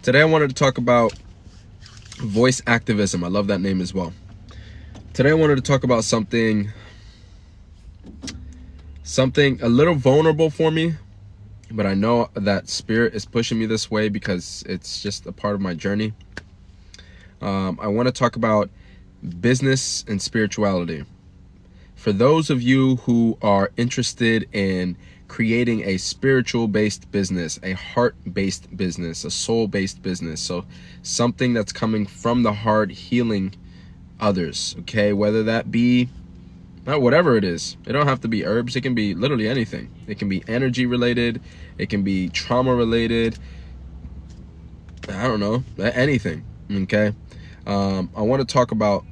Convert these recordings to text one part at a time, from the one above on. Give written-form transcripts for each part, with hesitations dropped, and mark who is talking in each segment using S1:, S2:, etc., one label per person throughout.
S1: Today I wanted to talk about voice activism. I love that name as well. Today I wanted to talk about something a little vulnerable for me, but I know that Spirit is pushing me this way because it's just a part of my journey. I want to talk about business and spirituality. For those of you who are interested in creating a spiritual-based business, a heart-based business, a soul-based business, so something that's coming from the heart, healing others, okay? Whether that be, whatever it is. It don't have to be herbs. It can be literally anything. It can be energy-related. It can be trauma-related. I don't know, anything, okay? I want to talk about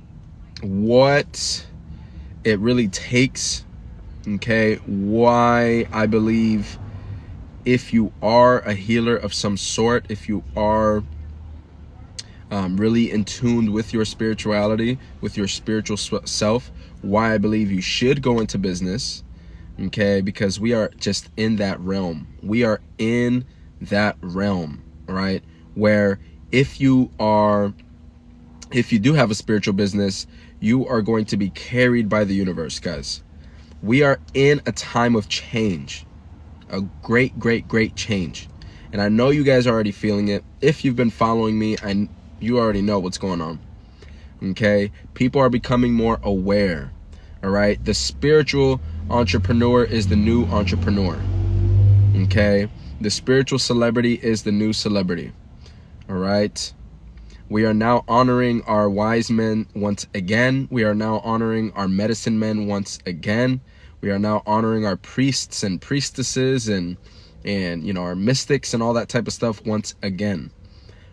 S1: what it really takes, okay? Why I believe if you are a healer of some sort, if you are really in tune with your spirituality, with your spiritual self, why I believe you should go into business, okay? Because we are just in that realm. We are in that realm, right? Where if you do have a spiritual business, you are going to be carried by the universe, guys. We are in a time of change, a great change. And I know you guys are already feeling it. If you've been following me, you already know what's going on, okay? People are becoming more aware, all right? The spiritual entrepreneur is the new entrepreneur, okay? The spiritual celebrity is the new celebrity, all right? We are now honoring our wise men once again. We are now honoring our medicine men once again. We are now honoring our priests and priestesses and our mystics and all that type of stuff once again.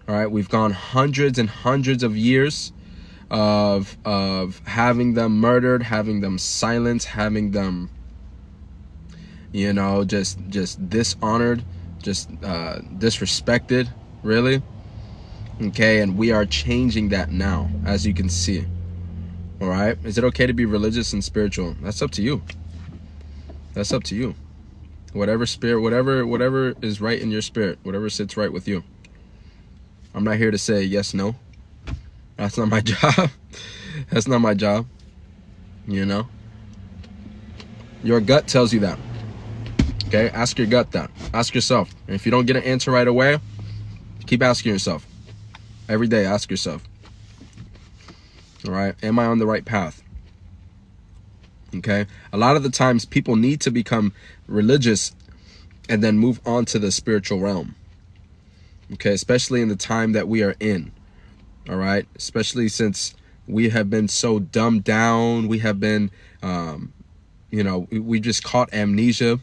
S1: All right, we've gone hundreds and hundreds of years of having them murdered, having them silenced, having them just dishonored, just disrespected, really. Okay, and we are changing that now, as you can see. All right, is it okay to be religious and spiritual? That's up to you. That's up to you. Whatever spirit, whatever is right in your spirit, whatever sits right with you. I'm not here to say yes, no. That's not my job. That's not my job. Your gut tells you that. Okay, ask your gut that. Ask yourself. And if you don't get an answer right away, keep asking yourself. Every day, ask yourself, all right, am I on the right path? Okay, a lot of the times people need to become religious and then move on to the spiritual realm, okay, especially in the time that we are in, all right, especially since we have been so dumbed down. We have been, we just caught amnesia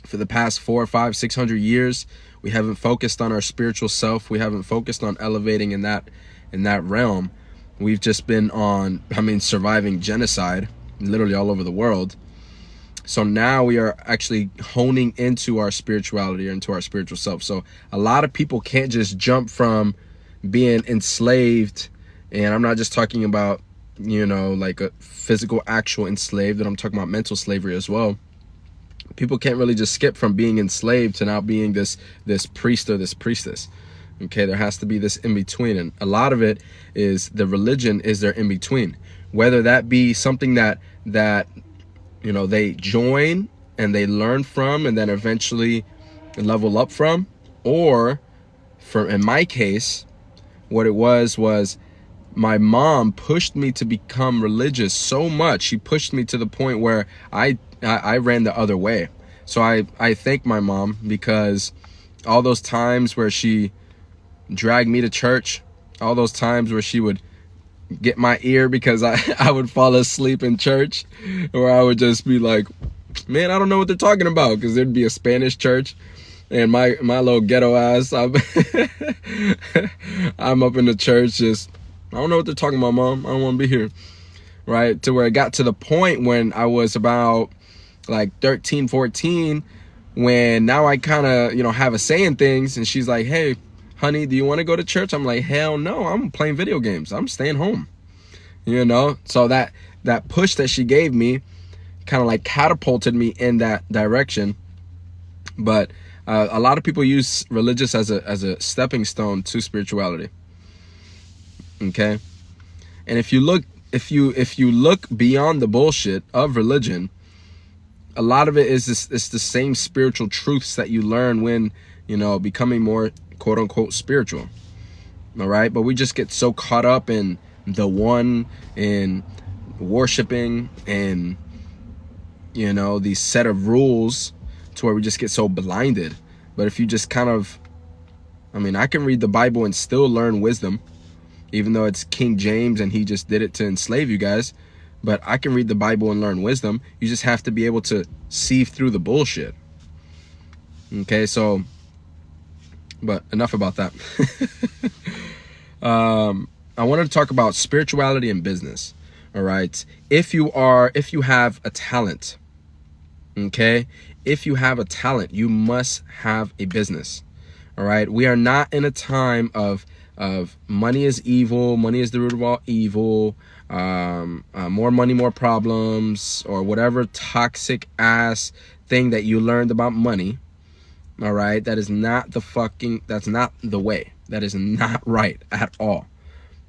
S1: for the past 400, 500, 600 years. We haven't focused on our spiritual self. We haven't focused on elevating in that realm. We've just been on, surviving genocide, literally all over the world. So now we are actually honing into our spirituality, into our spiritual self. So a lot of people can't just jump from being enslaved, and I'm not just talking about, like a physical, actual enslaved, and I'm talking about mental slavery as well. People can't really just skip from being enslaved to now being this priest or this priestess. Okay, there has to be this in between, and a lot of it is the religion is their in between. Whether that be something that they join and they learn from and then eventually level up from, or in my case, what it was my mom pushed me to become religious so much. She pushed me to the point where I ran the other way. So I thank my mom, because all those times where she dragged me to church, all those times where she would get my ear because I would fall asleep in church, or I would just be like, man, I don't know what they're talking about, because there'd be a Spanish church and my little ghetto ass, I'm up in the church just, I don't know what they're talking about, Mom. I don't want to be here. Right? To where it got to the point when I was about like 13, 14, when now I kind of, have a say in things. And she's like, hey, honey, do you want to go to church? I'm like, hell no, I'm playing video games. I'm staying home. So that push that she gave me kind of like catapulted me in that direction. But A lot of people use religious as a stepping stone to spirituality. Okay, and if you look beyond the bullshit of religion, a lot of it is it's the same spiritual truths that you learn when, you know, becoming more quote unquote spiritual. All right, but we just get so caught up in the one, in worshiping, and, you know, these set of rules, to where we just get so blinded. But if you just kind of, I mean, I can read the Bible and still learn wisdom, even though it's King James and he just did it to enslave you guys. But I can read the Bible and learn wisdom. You just have to be able to sieve through the bullshit. Okay, so, but enough about that. I wanted to talk about spirituality and business. All right. If you have a talent, okay, if you have a talent, you must have a business. All right. We are not in a time of money is evil, money is the root of all evil, more money, more problems, or whatever toxic ass thing that you learned about money. All right. That's not the way. That is not right at all.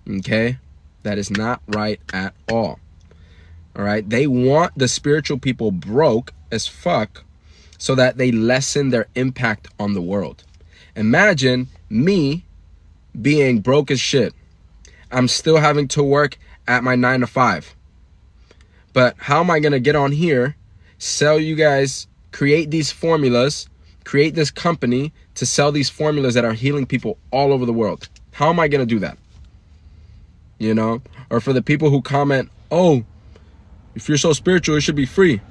S1: Okay. That is not right at all. All right. They want the spiritual people broke as fuck so that they lessen their impact on the world. Imagine me being broke as shit. I'm still having to work at my 9 to 5. But how am I going to get on here, sell you guys, create these formulas, create this company to sell these formulas that are healing people all over the world? How am I going to do that? You know, or for the people who comment, oh, if you're so spiritual, it should be free.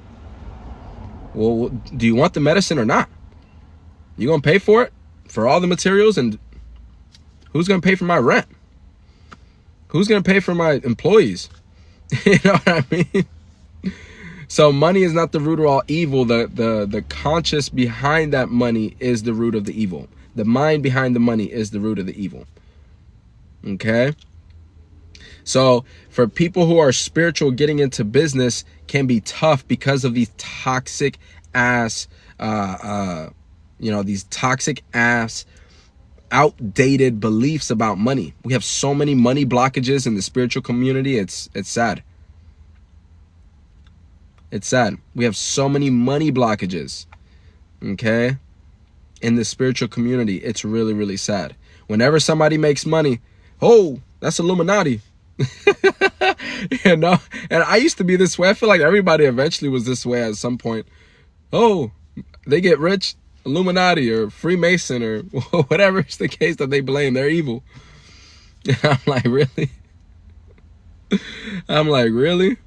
S1: Well, do you want the medicine or not? You going to pay for it? For all the materials? And who's going to pay for my rent? Who's going to pay for my employees? You know what I mean? So money is not the root of all evil. The conscious behind that money is the root of the evil. The mind behind the money is the root of the evil. Okay? So for people who are spiritual, getting into business can be tough because of these toxic ass, these toxic ass, outdated beliefs about money. We have so many money blockages in the spiritual community. It's sad. It's sad. We have so many money blockages, okay, in the spiritual community. It's really, really sad. Whenever somebody makes money, oh, that's Illuminati. You know, and I used to be this way. I feel like everybody eventually was this way at some point. Oh, they get rich, Illuminati or Freemason or whatever is the case that they blame. They're evil. And I'm like, really? I'm like, really?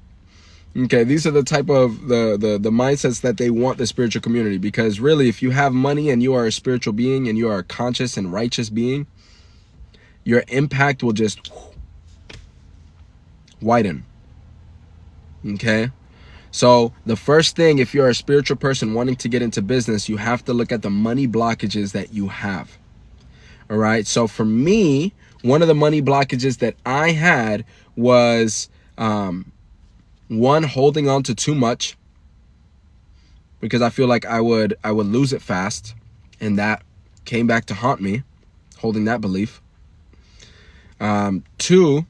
S1: Okay, these are the type of the mindsets that they want the spiritual community, because really, if you have money and you are a spiritual being and you are a conscious and righteous being, your impact will just widen. Okay? So the first thing, if you're a spiritual person wanting to get into business, you have to look at the money blockages that you have. All right? So for me, one of the money blockages that I had was one, holding on to too much, because I feel like I would lose it fast, and that came back to haunt me, holding that belief. Two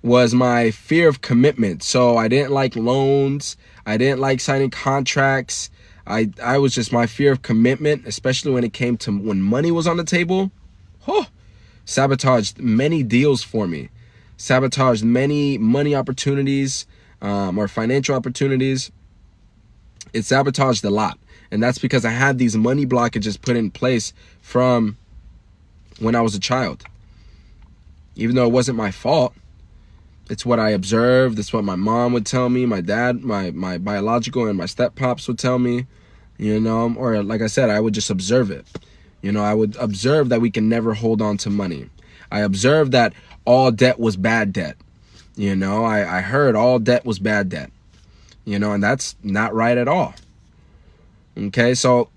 S1: was my fear of commitment. So I didn't like loans. I didn't like signing contracts. I was just my fear of commitment, especially when it came to when money was on the table. Sabotaged many deals for me. Sabotaged many money opportunities, or financial opportunities. It sabotaged a lot. And that's because I had these money blockages put in place from when I was a child. Even though it wasn't my fault, it's what I observed. It's what my mom would tell me, my dad, my biological and my step-pops would tell me, you know, or like I said, I would just observe it. You know, I would observe that we can never hold on to money. I observed that all debt was bad debt. You know, I heard all debt was bad debt. You know, and that's not right at all. Okay, so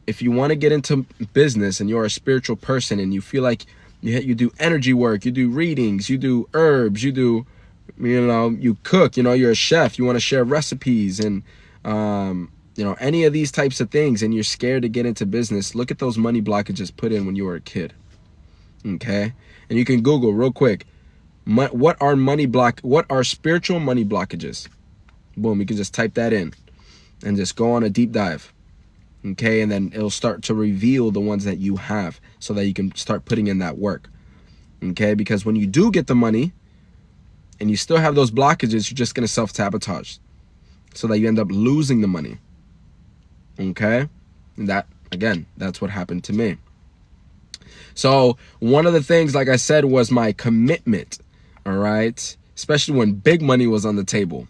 S1: if you want to get into business and you're a spiritual person and you feel like you do energy work, you do readings, you do herbs, you do, you know, you cook, you know, you're a chef, you want to share recipes and any of these types of things, and you're scared to get into business, look at those money blockages put in when you were a kid. Okay? And you can Google real quick, what are spiritual money blockages? Boom, you can just type that in and just go on a deep dive. Okay? And then it'll start to reveal the ones that you have so that you can start putting in that work. Okay? Because when you do get the money and you still have those blockages, you're just going to self-sabotage so that you end up losing the money. Okay? And that's what happened to me. So one of the things, like I said, was my commitment. All right? Especially when big money was on the table.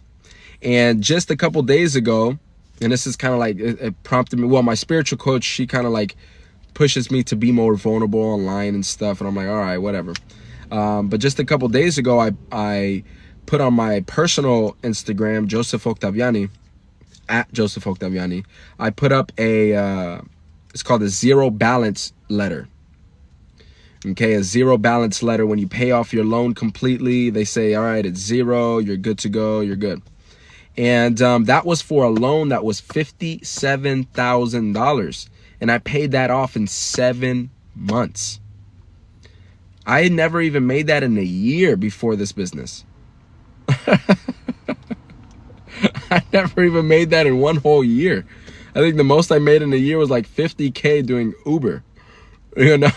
S1: And just a couple days ago, and this is kind of like, it prompted me, well, my spiritual coach, she kind of like pushes me to be more vulnerable online and stuff. And I'm like, all right, whatever. But just a couple days ago, I put on my personal Instagram, Joseph Octaviani, at Joseph Octaviani. I put up it's called a zero balance letter. Okay, a zero balance letter. When you pay off your loan completely, they say, all right, it's zero, you're good to go, you're good. And that was for a loan that was $57,000. And I paid that off in 7 months. I had never even made that in a year before this business. I never even made that in one whole year. I think the most I made in a year was like $50K doing Uber, and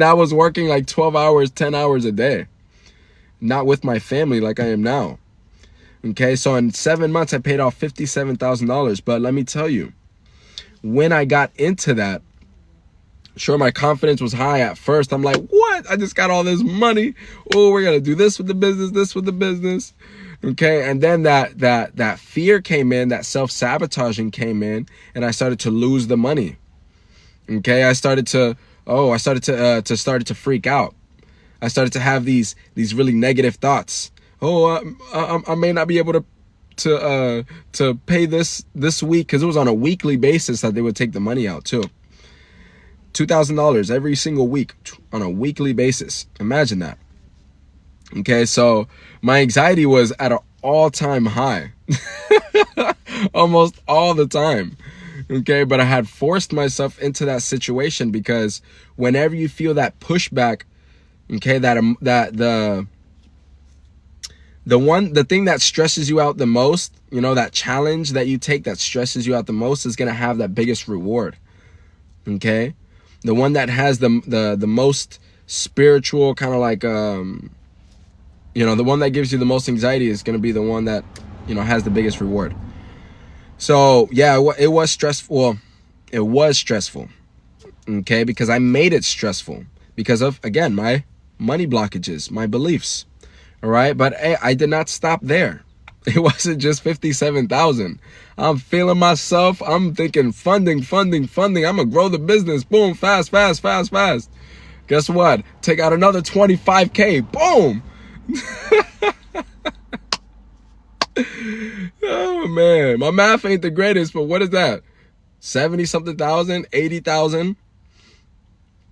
S1: I was working like 12 hours, 10 hours a day, not with my family like I am now. Okay, so in 7 months, I paid off $57,000. But let me tell you, when I got into that, sure, my confidence was high at first. I'm like, what? I just got all this money. Oh, we're going to do this with the business, this with the business. Okay, and then that fear came in, that self-sabotaging came in, and I started to lose the money. Okay, I started to freak out. I started to have these really negative thoughts. I may not be able to pay this week, because it was on a weekly basis that they would take the money out too. $2,000 every single week on a weekly basis. Imagine that. Okay, so my anxiety was at an all-time high. Almost all the time. Okay, but I had forced myself into that situation, because whenever you feel that pushback, okay, the thing that stresses you out the most, that challenge that you take that stresses you out the most is going to have that biggest reward. Okay? The one that has the most spiritual kind of like, the one that gives you the most anxiety is going to be the one that, has the biggest reward. So yeah, it was stressful. Well, it was stressful. Okay? Because I made it stressful because of, again, my money blockages, my beliefs. All right. But hey, I did not stop there. It wasn't just 57,000. I'm feeling myself. I'm thinking funding. I'm going to grow the business. Boom. Fast. Guess what? Take out another 25K. Boom. Oh man. My math ain't the greatest, but what is that? 70 something thousand, 80,000.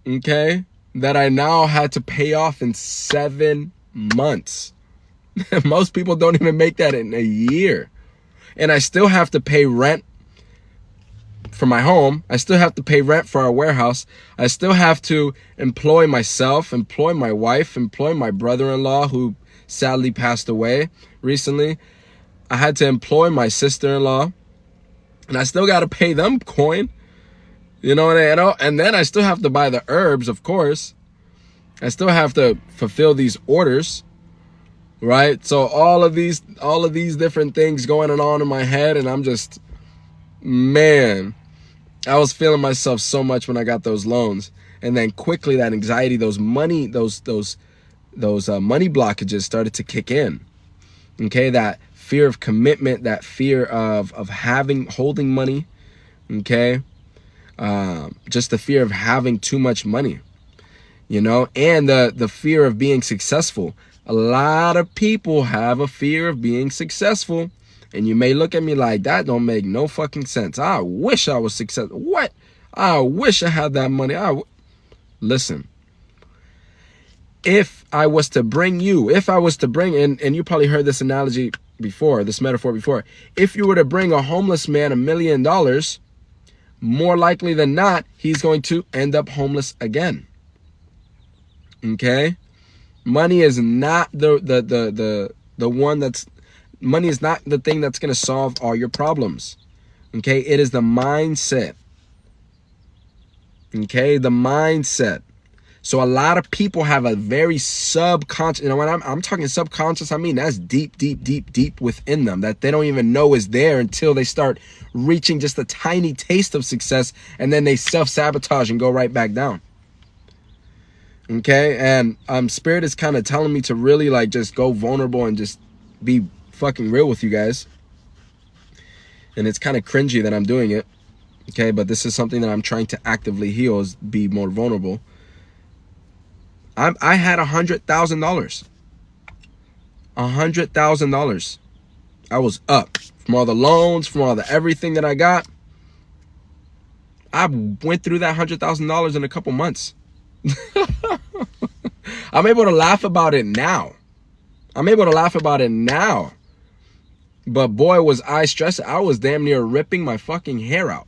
S1: Okay. That I now had to pay off in 7 months. Most people don't even make that in a year. And I still have to pay rent for my home. I still have to pay rent for our warehouse. I still have to employ myself, employ my wife, employ my brother-in-law who sadly passed away recently. I had to employ my sister-in-law, and I still got to pay them coin. And then I still have to buy the herbs, of course. I still have to fulfill these orders, right? So all of these different things going on in my head, and I'm just, man, I was feeling myself so much when I got those loans. And then quickly that anxiety, those money blockages started to kick in. Okay, that fear of commitment, that fear of holding money. Okay, just the fear of having too much money. And the fear of being successful. A lot of people have a fear of being successful. And you may look at me like, that don't make no fucking sense. I wish I was successful. What? I wish I had that money. Listen. If I was to bring, and you probably heard this analogy, before. If you were to bring a homeless man $1 million, more likely than not, he's going to end up homeless again. Okay? Money is not the one that's, money is not the thing that's going to solve all your problems. Okay? It is the mindset. Okay? The mindset. So a lot of people have a very subconscious, when I'm talking subconscious, I mean that's deep within them that they don't even know is there until they start reaching just a tiny taste of success, and then they self-sabotage and go right back down. Okay, and Spirit is kind of telling me to really like just go vulnerable and just be fucking real with you guys. And it's kind of cringy that I'm doing it. Okay, but this is something that I'm trying to actively heal, is be more vulnerable. I had $100,000. $100,000. I was up from all the loans, from all the everything that I got. I went through that $100,000 in a couple months. I'm able to laugh about it now. But boy, was I stressed. I was damn near ripping my fucking hair out.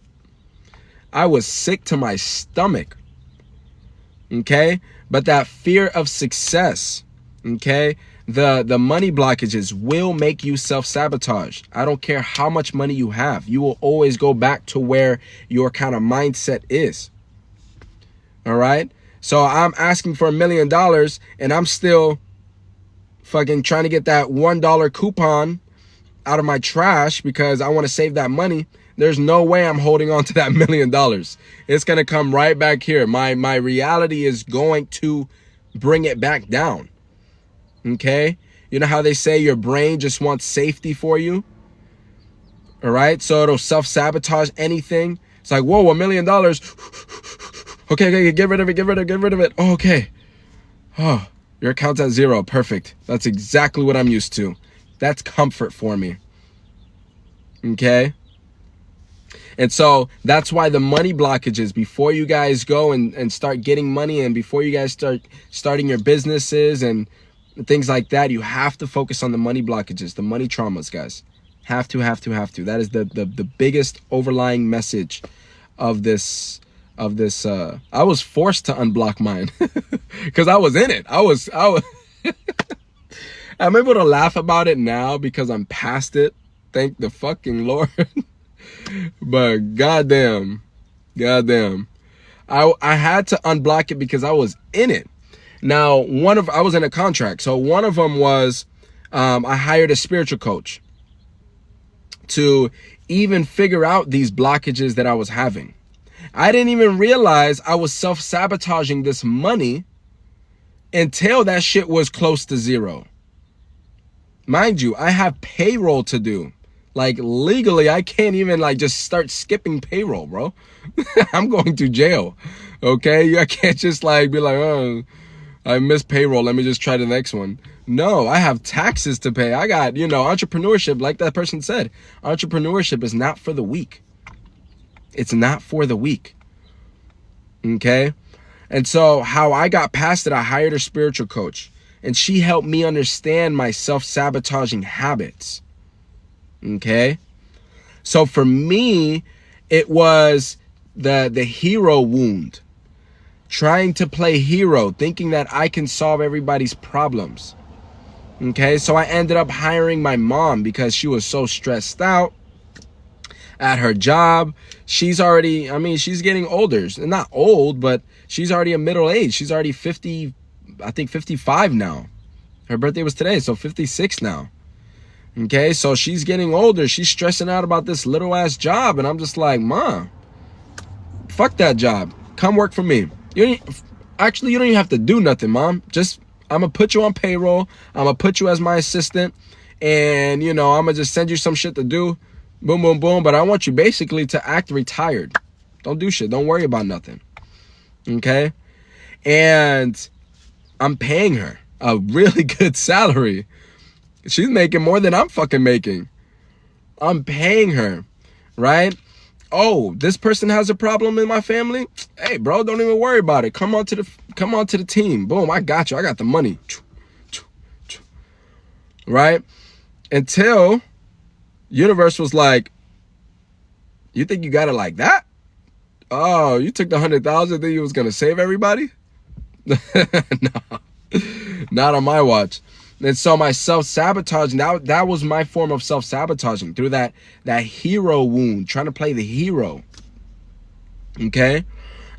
S1: I was sick to my stomach. Okay? But that fear of success, okay, the money blockages will make you self-sabotage. I don't care how much money you have. You will always go back to where your kind of mindset is. All right? So I'm asking for $1 million and I'm still fucking trying to get that $1 coupon out of my trash because I want to save that money. There's no way I'm holding on to that $1 million. It's going to come right back here. My reality is going to bring it back down. Okay? You know how they say your brain just wants safety for you? All right? So it'll self-sabotage anything. It's like, whoa, $1 million. Okay, get rid of it. Oh, okay. Oh, your account's at 0. Perfect. That's exactly what I'm used to. That's comfort for me. Okay? And so that's why the money blockages, before you guys go and start getting money, and before you guys start starting your businesses and things like that, you have to focus on the money blockages, the money traumas, guys. Have to. That is the biggest overlying message of this. I was forced to unblock mine because I was in it. I was I'm able to laugh about it now because I'm past it. Thank the fucking Lord. But goddamn, I had to unblock it because I was in it. Now, I was in a contract. So one of them was, I hired a spiritual coach to even figure out these blockages that I was having. I didn't even realize I was self-sabotaging this money until that shit was close to 0. Mind you, I have payroll to do. Like legally, I can't even like just start skipping payroll, bro. I'm going to jail. Okay? I can't just like be like, oh, I missed payroll. Let me just try the next one. No, I have taxes to pay. I got, entrepreneurship, like that person said. Entrepreneurship is not for the weak. It's not for the weak. Okay? And so how I got past it, I hired a spiritual coach. And she helped me understand my self-sabotaging habits. Okay? So for me, it was the hero wound. Trying to play hero, thinking that I can solve everybody's problems. Okay? So I ended up hiring my mom because she was so stressed out at her job. She's already, she's getting older. Not old, but she's already a middle age. She's already 50, I think 55 now. Her birthday was today, so 56 now. Okay, so she's getting older. She's stressing out about this little ass job. And I'm just like, Mom, fuck that job. Come work for me. You don't even have to do nothing, Mom. I'm going to put you on payroll. I'm going to put you as my assistant. And, I'm going to just send you some shit to do. Boom, boom, boom. But I want you basically to act retired. Don't do shit. Don't worry about nothing. Okay? And I'm paying her a really good salary. She's making more than I'm fucking making. I'm paying her, right? Oh, this person has a problem in my family? Hey, bro, don't even worry about it. Come on to the team. Boom, I got you. I got the money. Right? Until universe was like, you think you got it like that? Oh, you took the 100,000, then you was gonna save everybody? No, not on my watch. And so my self-sabotaging, that was my form of self-sabotaging, through that hero wound, trying to play the hero. Okay?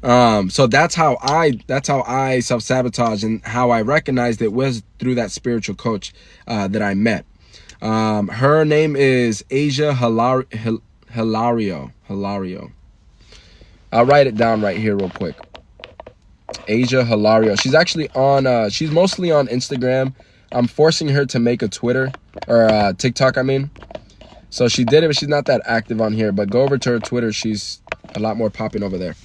S1: So that's how I self-sabotage, and how I recognized it was through that spiritual coach that I met. Her name is Asia Hilario. I'll write it down right here real quick. Asia Hilario. She's actually on, she's mostly on Instagram. I'm forcing her to make a Twitter, or TikTok, I mean. So she did it, but she's not that active on here. But go over to her Twitter. She's a lot more popping over there.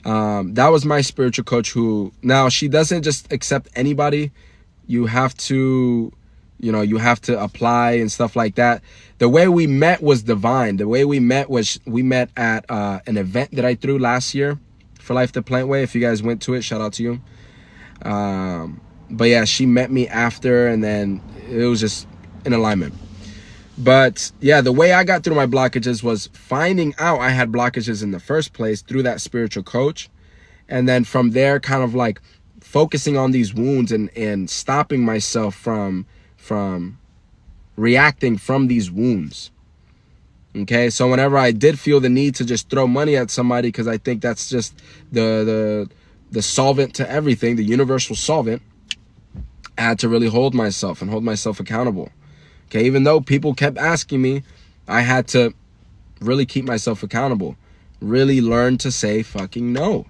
S1: That was my spiritual coach, who, now she doesn't just accept anybody. You have to, you have to apply and stuff like that. The way we met was divine. The way we met was, we met at an event that I threw last year for Life the Plant Way. If you guys went to it, shout out to you. But yeah, she met me after, and then it was just in alignment. But yeah, the way I got through my blockages was finding out I had blockages in the first place through that spiritual coach. And then from there, kind of like focusing on these wounds and stopping myself from reacting from these wounds. Okay, so whenever I did feel the need to just throw money at somebody, because I think that's just the solvent to everything, the universal solvent, I had to really hold myself and hold myself accountable. Okay, even though people kept asking me, I had to really keep myself accountable. Really learn to say fucking no.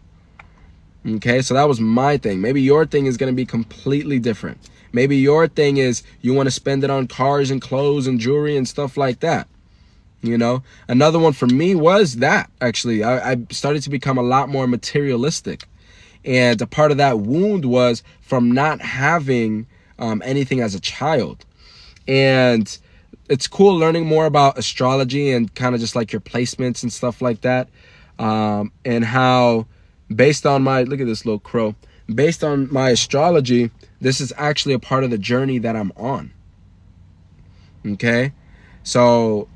S1: Okay, so that was my thing. Maybe your thing is going to be completely different. Maybe your thing is you want to spend it on cars and clothes and jewelry and stuff like that. Another one for me was that, actually. I started to become a lot more materialistic. And a part of that wound was from not having anything as a child. And it's cool learning more about astrology and kind of just like your placements and stuff like that. And how, based on my, look at this little crow, based on my astrology, this is actually a part of the journey that I'm on. Okay? So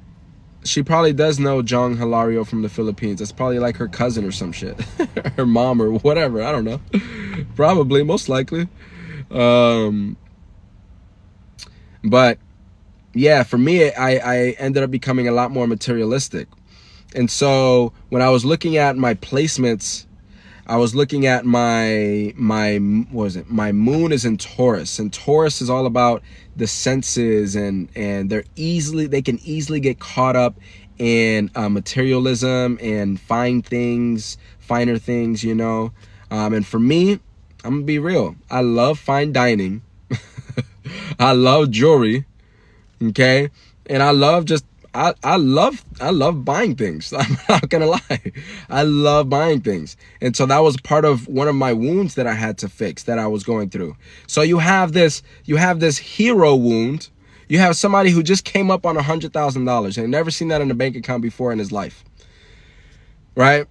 S1: she probably does know Jong Hilario from the Philippines. That's probably like her cousin or some shit. Her mom or whatever. I don't know. Probably, most likely. But yeah, for me, I ended up becoming a lot more materialistic. And so when I was looking at my placements, I was looking at my what was it? My moon is in Taurus, and Taurus is all about the senses, and they can easily get caught up in materialism and finer things, and for me, I'm gonna be real. I love fine dining. I love jewelry. Okay, and I love just I love buying things. I'm not gonna lie. I love buying things. And so that was part of one of my wounds that I had to fix, that I was going through. So you have this hero wound. You have somebody who just came up on $100,000 and never seen that in a bank account before in his life. Right?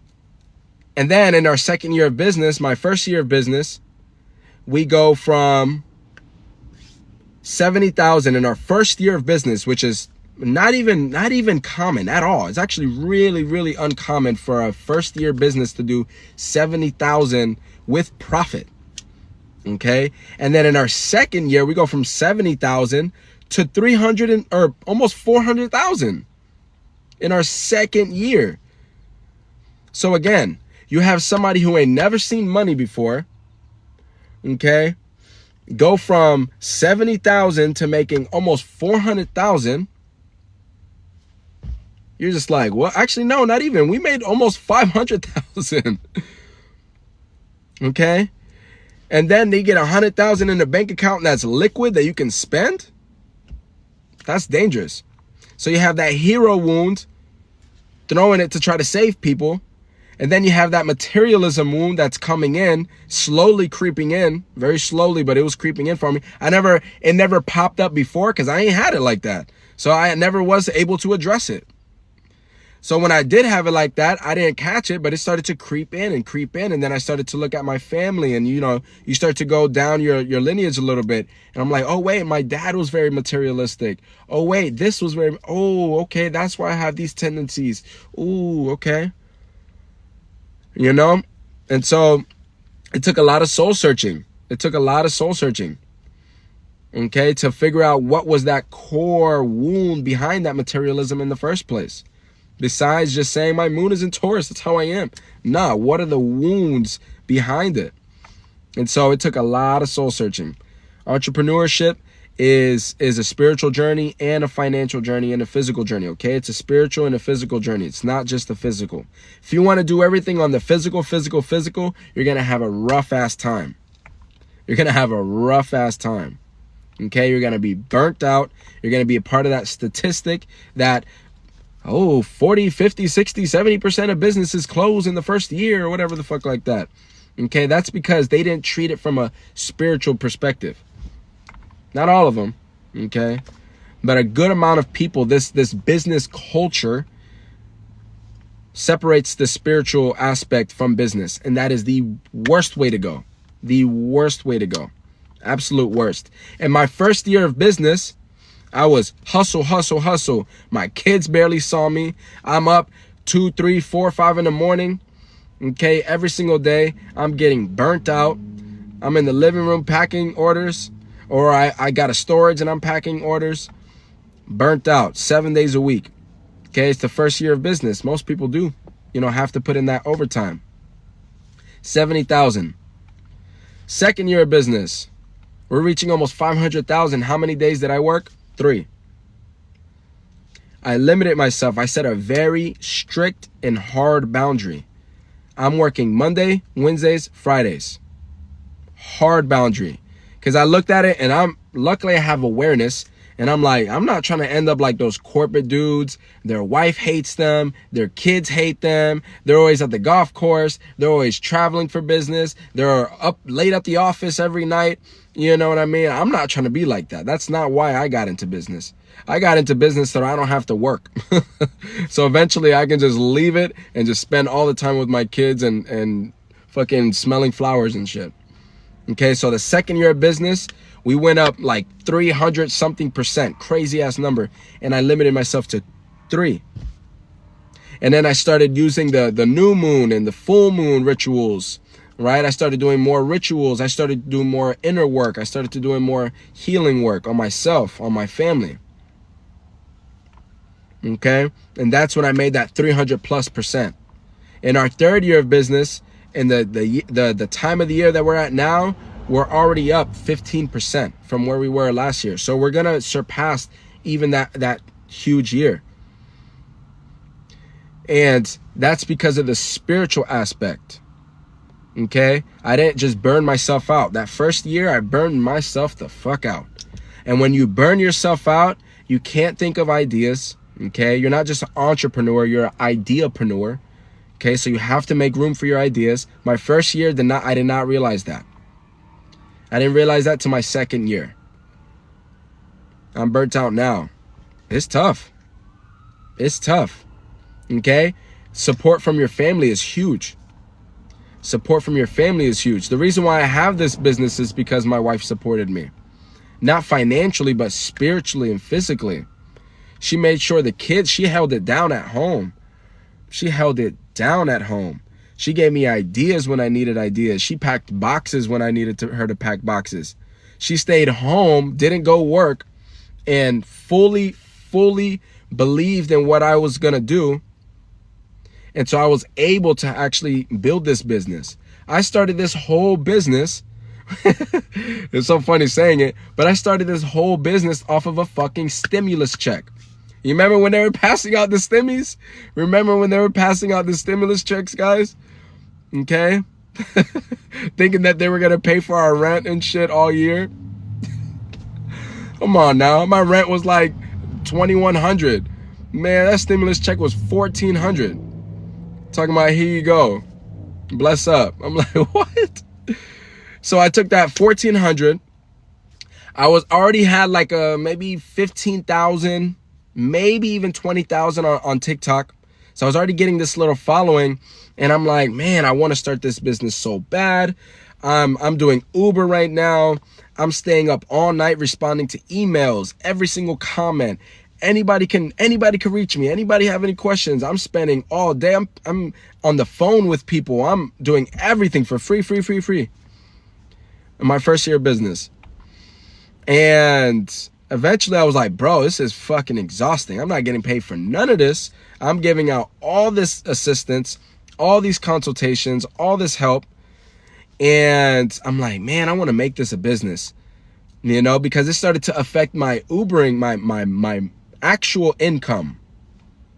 S1: And then in our second year of business, my first year of business, we go from 70,000 in our first year of business, which is not even common at all. It's actually really, really uncommon for a first year business to do 70,000 with profit. Okay. And then in our second year, we go from 70,000 to 300 or almost 400,000 in our second year. So again, you have somebody who ain't never seen money before. Okay. Go from 70,000 to making almost 400,000. You're just like, well, actually, no, not even. We made almost 500,000. Okay. And then they get 100,000 in the bank account that's liquid that you can spend. That's dangerous. So you have that hero wound, throwing it to try to save people. And then you have that materialism wound that's coming in, slowly creeping in, very slowly, but it was creeping in for me. It never popped up before because I ain't had it like that. So I never was able to address it. So when I did have it like that, I didn't catch it, but it started to creep in and creep in. And then I started to look at my family, and, you start to go down your lineage a little bit. And I'm like, oh, wait, my dad was very materialistic. Oh, wait, this was okay, that's why I have these tendencies. Ooh, okay. And so it took a lot of soul searching. Okay, to figure out what was that core wound behind that materialism in the first place. Besides just saying my moon is in Taurus, that's how I am. Nah, what are the wounds behind it? And so it took a lot of soul searching. Entrepreneurship is a spiritual journey and a financial journey and a physical journey, okay? It's a spiritual and a physical journey. It's not just the physical. If you want to do everything on the physical, you're going to have a rough-ass time. Okay? You're going to be burnt out. You're going to be a part of that statistic that 40, 50, 60, 70% of businesses close in the first year or whatever the fuck like that. Okay, that's because they didn't treat it from a spiritual perspective. Not all of them, okay? But a good amount of people, this business culture separates the spiritual aspect from business. And that is the worst way to go. Absolute worst. In my first year of business, I was hustle. My kids barely saw me. I'm up 2, 3, 4, 5 in the morning. Okay, every single day. I'm getting burnt out. I'm in the living room packing orders. Or I got a storage and I'm packing orders. Burnt out 7 days a week. Okay, it's the first year of business. Most people do, have to put in that overtime. 70,000. Second year of business. We're reaching almost 500,000. How many days did I work? 3. I limited myself. I set a very strict and hard boundary. I'm working Monday, Wednesdays, Fridays. Hard boundary. Because I looked at it and luckily I have awareness. And I'm like, I'm not trying to end up like those corporate dudes. Their wife hates them. Their kids hate them. They're always at the golf course. They're always traveling for business. They're up late at the office every night. You know what I mean? I'm not trying to be like that. That's not why I got into business. I got into business so I don't have to work. So eventually I can just leave it and just spend all the time with my kids and fucking smelling flowers and shit. Okay, so the second year of business, we went up like 300 something percent, crazy ass number. And I limited myself to 3. And then I started using the new moon and the full moon rituals, right? I started doing more rituals. I started doing more inner work. I started to doing more healing work on myself, on my family. Okay, and that's when I made that 300+%. In our third year of business, in the time of the year that we're at now, we're already up 15% from where we were last year. So we're gonna surpass even that huge year. And that's because of the spiritual aspect. Okay, I didn't just burn myself out. That first year, I burned myself the fuck out. And when you burn yourself out, you can't think of ideas. Okay, you're not just an entrepreneur, you're an ideapreneur. Okay, so you have to make room for your ideas. My first year, I did not realize that. I didn't realize that till my second year. I'm burnt out now. It's tough. Okay, support from your family is huge. The reason why I have this business is because my wife supported me. Not financially, but spiritually and physically. She made sure the kids, she held it down at home. She gave me ideas when I needed ideas. She packed boxes when I needed her to pack boxes. She stayed home, didn't go work, and fully believed in what I was going to do. And so I was able to actually build this business. I started this whole business. It's so funny saying it, but I started this whole business off of a fucking stimulus check. You remember when they were passing out the stimmies? Remember when they were passing out the stimulus checks, guys? Okay? Thinking that they were going to pay for our rent and shit all year. Come on now. My rent was like $2,100. Man, that stimulus check was $1,400. Talking about, here you go. Bless up. I'm like, what? So I took that $1,400. I already had like maybe 15,000, maybe even 20,000 on TikTok. So I was already getting this little following, and I'm like, man, I want to start this business so bad. I'm doing Uber right now. I'm staying up all night responding to emails, every single comment. Anybody can reach me. Anybody have any questions? I'm spending all day. I'm on the phone with people. I'm doing everything for free. In my first year of business. And eventually I was like, bro, this is fucking exhausting. I'm not getting paid for none of this. I'm giving out all this assistance, all these consultations, all this help. And I'm like, man, I want to make this a business, because it started to affect my Ubering, my actual income,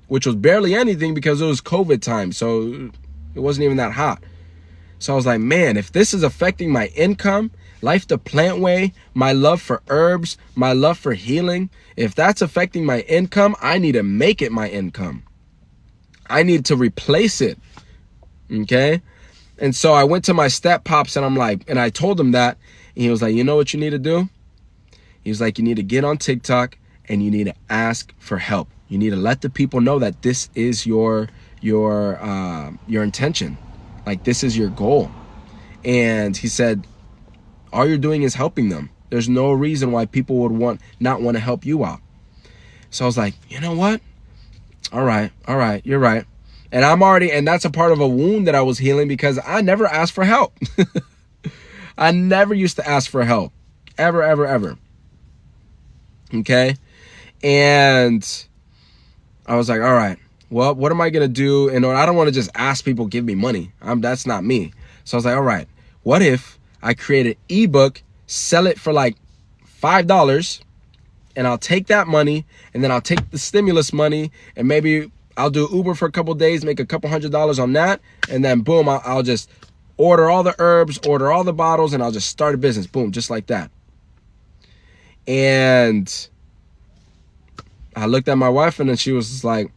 S1: which was barely anything because it was COVID time. So it wasn't even that hot. So I was like, man, if this is affecting my income, Life the Plant Way, my love for herbs, my love for healing, if that's affecting my income, I need to make it my income. I need to replace it. Okay? And so I went to my step pops and I told him that. And he was like, you know what you need to do? He was like, you need to get on TikTok and you need to ask for help. You need to let the people know that this is your intention. Like, this is your goal. And he said, all you're doing is helping them. There's no reason why people would not want to help you out. So I was like, you know what? All right, you're right. And that's a part of a wound that I was healing because I never asked for help. I never used to ask for help. Ever. Okay? And I was like, all right, well, what am I going to do? And I don't want to just ask people give me money. That's not me. So I was like, all right, what if I create an ebook, sell it for like $5, and I'll take that money, and then I'll take the stimulus money, and maybe I'll do Uber for a couple days, make a couple $100s on that, and then boom, I'll just order all the herbs, order all the bottles, and I'll just start a business. Boom, just like that. And I looked at my wife, and then she was just like,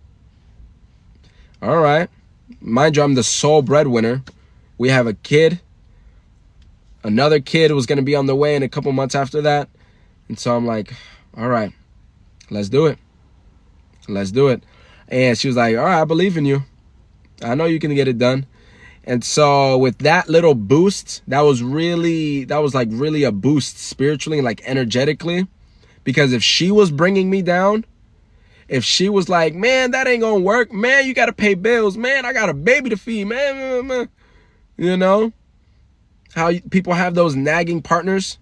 S1: all right. Mind you, I'm the sole breadwinner. We have a kid. Another kid was going to be on the way in a couple months after that. And so I'm like, all right, let's do it. And she was like, all right, I believe in you. I know you can get it done. And so with that little boost, that was like really a boost spiritually and like energetically. Because if she was bringing me down, if she was like, man, that ain't gonna work, man, you gotta pay bills, man, I got a baby to feed, man. How people have those nagging partners.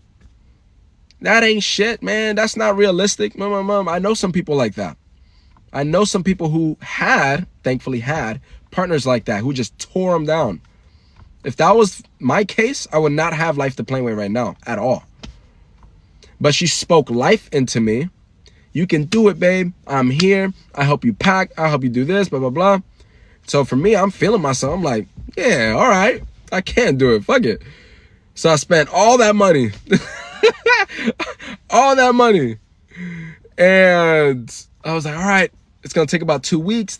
S1: That ain't shit, man. That's not realistic. Mom. I know some people like that. I know some people who thankfully had partners like that who just tore them down. If that was my case, I would not have Life the Plain Way right now at all. But she spoke life into me. You can do it, babe. I'm here. I help you pack. I'll help you do this, blah, blah, blah. So for me, I'm feeling myself. I'm like, yeah, all right. I can do it. Fuck it. So I spent all that money. All that money. And I was like, all right, it's going to take about 2 weeks.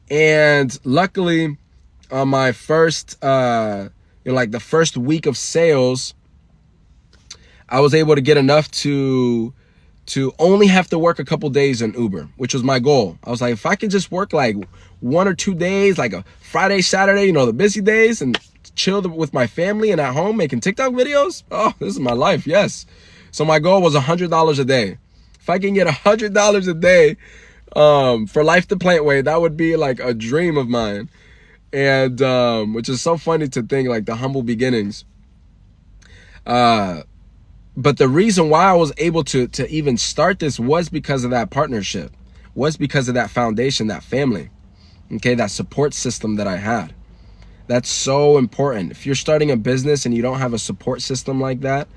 S1: And luckily, on my first, like the first week of sales, I was able to get enough to only have to work a couple days in Uber, which was my goal. I was like, if I could just work like 1 or 2 days, like a Friday, Saturday, the busy days, and chill with my family and at home making TikTok videos, oh, this is my life, yes. So my goal was $100 a day. If I can get $100 a day for Life the Plant Way, that would be like a dream of mine. And which is so funny to think, like the humble beginnings. But the reason why I was able to even start this was because of that partnership, was because of that foundation, that family, okay, that support system that I had. That's so important. If you're starting a business and you don't have a support system like that,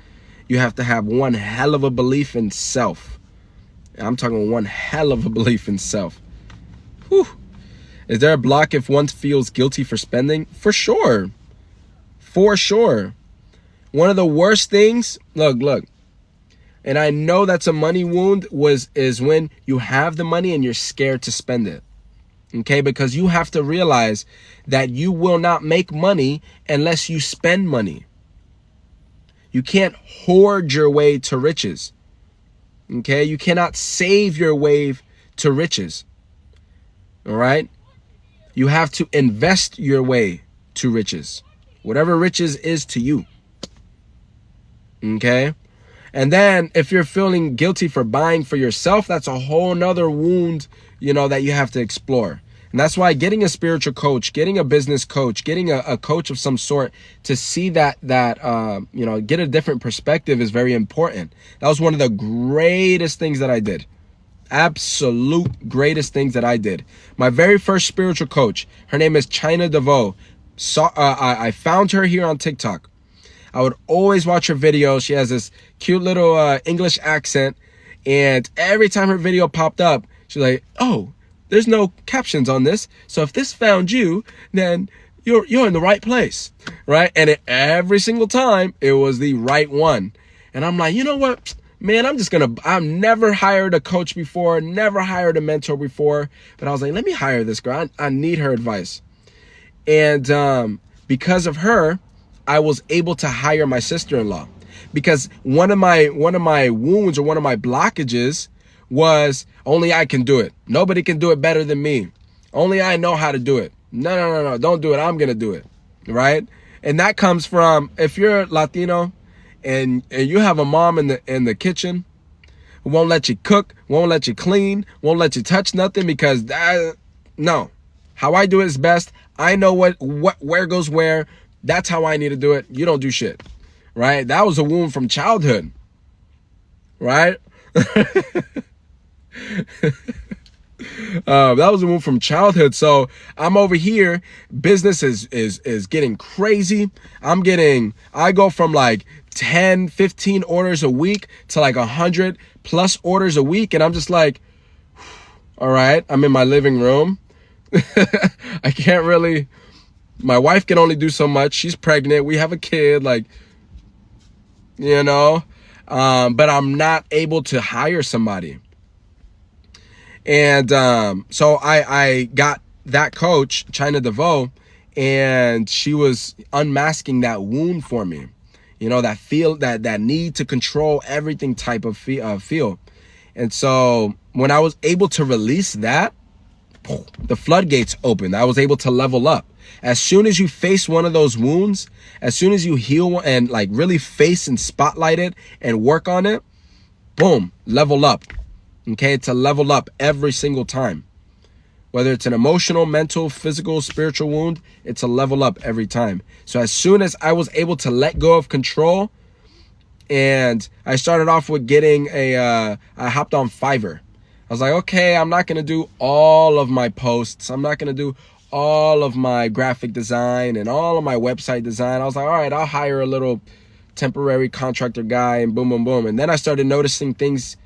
S1: you have to have one hell of a belief in self. I'm talking one hell of a belief in self. Whew. Is there a block if one feels guilty for spending? For sure. For sure. One of the worst things, look, and I know that's a money wound, is when you have the money and you're scared to spend it. Okay, because you have to realize that you will not make money unless you spend money. You can't hoard your way to riches. Okay, you cannot save your way to riches. All right, You have to invest your way to riches. Whatever riches is to you. Okay? And then if you're feeling guilty for buying for yourself, that's a whole nother wound, that you have to explore. And that's why getting a spiritual coach, getting a business coach, getting a coach of some sort to see that get a different perspective is very important. That was one of the greatest things that I did. Absolute greatest things that I did. My very first spiritual coach, her name is China DeVoe. I found her here on TikTok. I would always watch her videos. She has this cute little English accent. And every time her video popped up, she's like, oh, there's no captions on this. So if this found you, then you're in the right place, right? And every single time, it was the right one. And I'm like, you know what? Man, I've never hired a coach before, never hired a mentor before. But I was like, let me hire this girl. I need her advice. And because of her, I was able to hire my sister-in-law, because one of my wounds or one of my blockages was only I can do it. Nobody can do it better than me. Only I know how to do it. No, don't do it. I'm going to do it. Right? And that comes from, if you're Latino and you have a mom in the kitchen who won't let you cook, won't let you clean, won't let you touch nothing, because no. How I do it is best. I know where goes where. That's how I need to do it. You don't do shit, right? That was a wound from childhood, right? That was a wound from childhood. So I'm over here. Business is getting crazy. I go from like 10, 15 orders a week to like 100 plus orders a week. And I'm just like, all right, I'm in my living room. I can't really... My wife can only do so much. She's pregnant. We have a kid, but I'm not able to hire somebody. And so I got that coach, China DeVoe, and she was unmasking that wound for me. That need to control everything type of feel. And so when I was able to release that, the floodgates opened. I was able to level up. As soon as you face one of those wounds, as soon as you heal and like really face and spotlight it and work on it, boom, level up. Okay, it's a level up every single time. Whether it's an emotional, mental, physical, spiritual wound, it's a level up every time. So as soon as I was able to let go of control, and I started off with getting I hopped on Fiverr. I was like, okay, I'm not going to do all of my posts. I'm not going to do all of my graphic design and all of my website design. I was like, all right, I'll hire a little temporary contractor guy, and boom, boom, boom. And then I started noticing things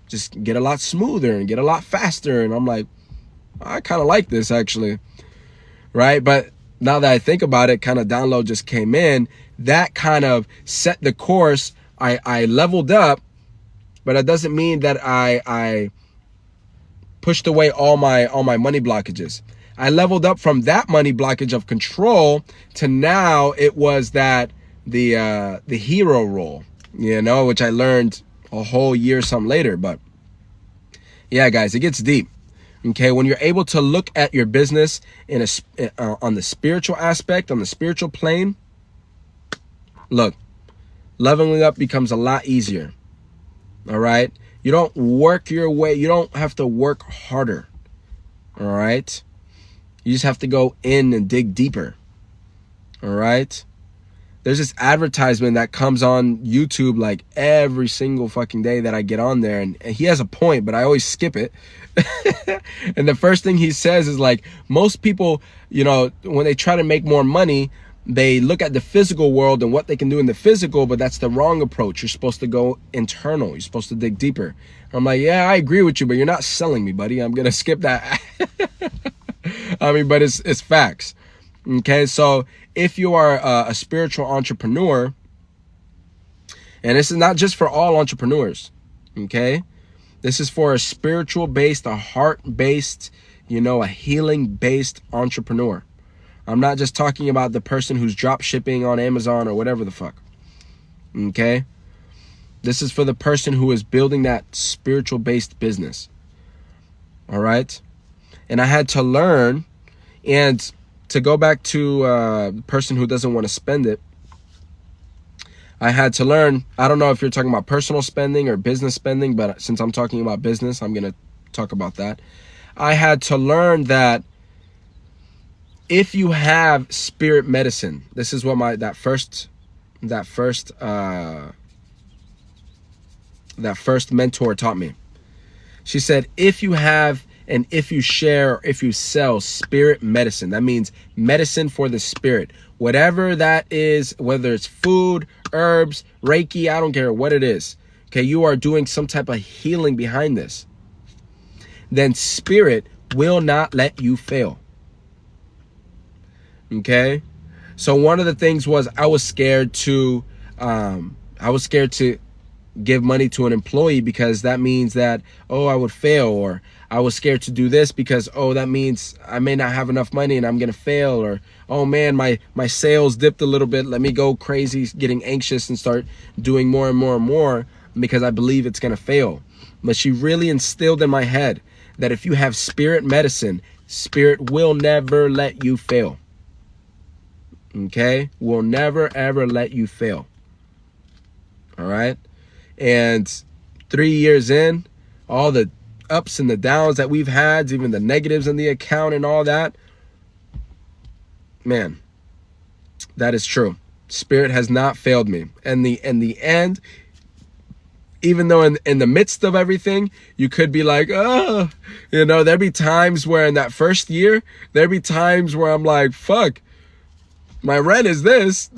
S1: just get a lot smoother and get a lot faster. And I'm like, I kind of like this actually, right? But now that I think about it, kind of download just came in. That kind of set the course. I leveled up, but it doesn't mean that I pushed away all my money blockages. I leveled up from that money blockage of control to now it was that the hero role, which I learned a whole year some later. But yeah, guys, it gets deep. Okay, when you're able to look at your business on the spiritual aspect, on the spiritual plane, look, leveling up becomes a lot easier. All right, you don't work your way. You don't have to work harder. All right. You just have to go in and dig deeper. All right. There's this advertisement that comes on YouTube like every single fucking day that I get on there. And he has a point, but I always skip it. And the first thing he says is like, most people, when they try to make more money, they look at the physical world and what they can do in the physical, but that's the wrong approach. You're supposed to go internal. You're supposed to dig deeper. I'm like, yeah, I agree with you, but you're not selling me, buddy. I'm going to skip that. But it's facts. Okay, so if you are a spiritual entrepreneur, and this is not just for all entrepreneurs, okay? This is for a spiritual-based, a heart-based, a healing-based entrepreneur. I'm not just talking about the person who's drop shipping on Amazon or whatever the fuck, okay? This is for the person who is building that spiritual-based business, all right? And I had to learn, And to go back to the person who doesn't want to spend it, I had to learn, I don't know if you're talking about personal spending or business spending, but since I'm talking about business, I'm going to talk about that. I had to learn that if you have spirit medicine, this is what that first mentor taught me. She said, if you have and if you share, if you sell spirit medicine, that means medicine for the spirit, whatever that is, whether it's food, herbs, Reiki, I don't care what it is. Okay, you are doing some type of healing behind this. Then spirit will not let you fail. Okay, so one of the things was I was scared to give money to an employee because that means that, oh, I would fail, or I was scared to do this because, oh, that means I may not have enough money and I'm gonna fail, or, oh man, my sales dipped a little bit, let me go crazy, getting anxious and start doing more and more and more because I believe it's gonna fail. But she really instilled in my head that if you have spirit medicine, spirit will never let you fail. Okay, will never ever let you fail. All right. And 3 years in, all the ups and the downs that we've had, even the negatives in the account and all that, man, that is true. Spirit has not failed me. And in the end, even though in the midst of everything, you could be like, oh, there'd be times where in that first year, there'd be times where I'm like, fuck, my rent is this.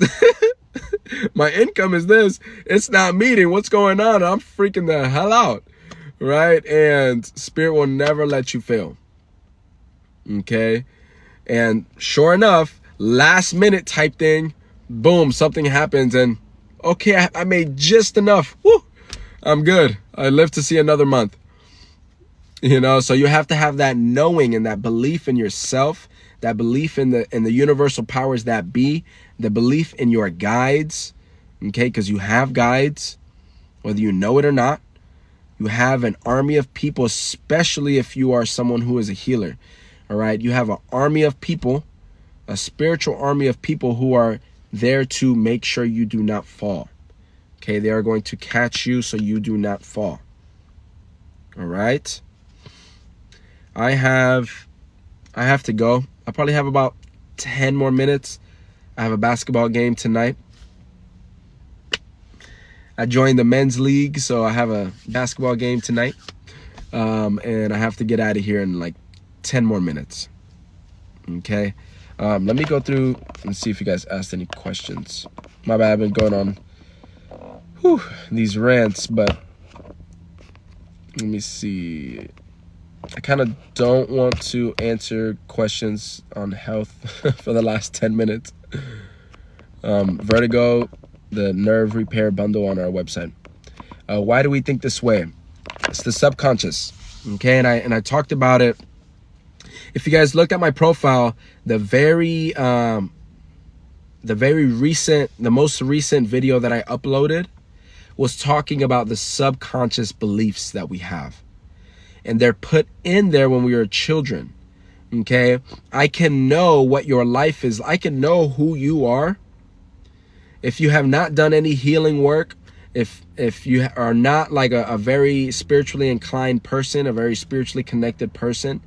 S1: My income is this. It's not meeting. What's going on? I'm freaking the hell out. Right? And spirit will never let you fail. Okay? And sure enough, last minute type thing, boom, something happens and okay, I made just enough. Woo! I'm good. I live to see another month. So you have to have that knowing and that belief in yourself, that belief in the universal powers that be, the belief in your guides, okay? Because you have guides, whether you know it or not. You have an army of people, especially if you are someone who is a healer, all right? You have an army of people, a spiritual army of people who are there to make sure you do not fall, okay? They are going to catch you so you do not fall, all right? I have to go. I probably have about 10 more minutes. I have a basketball game tonight. I joined the men's league, so I have a basketball game tonight. And I have to get out of here in like 10 more minutes. Okay. Let me go through and see if you guys asked any questions. My bad, I've been going on these rants, but let me see. I kind of don't want to answer questions on health for the last 10 minutes. Vertigo, the nerve repair bundle on our website. Why do we think this way? It's the subconscious. Okay, and I talked about it. If you guys look at my profile, the most recent video that I uploaded was talking about the subconscious beliefs that we have. And they're put in there when we were children. Okay, I can know what your life is. I can know who you are. If you have not done any healing work, if you are not like a very spiritually inclined person, a very spiritually connected person,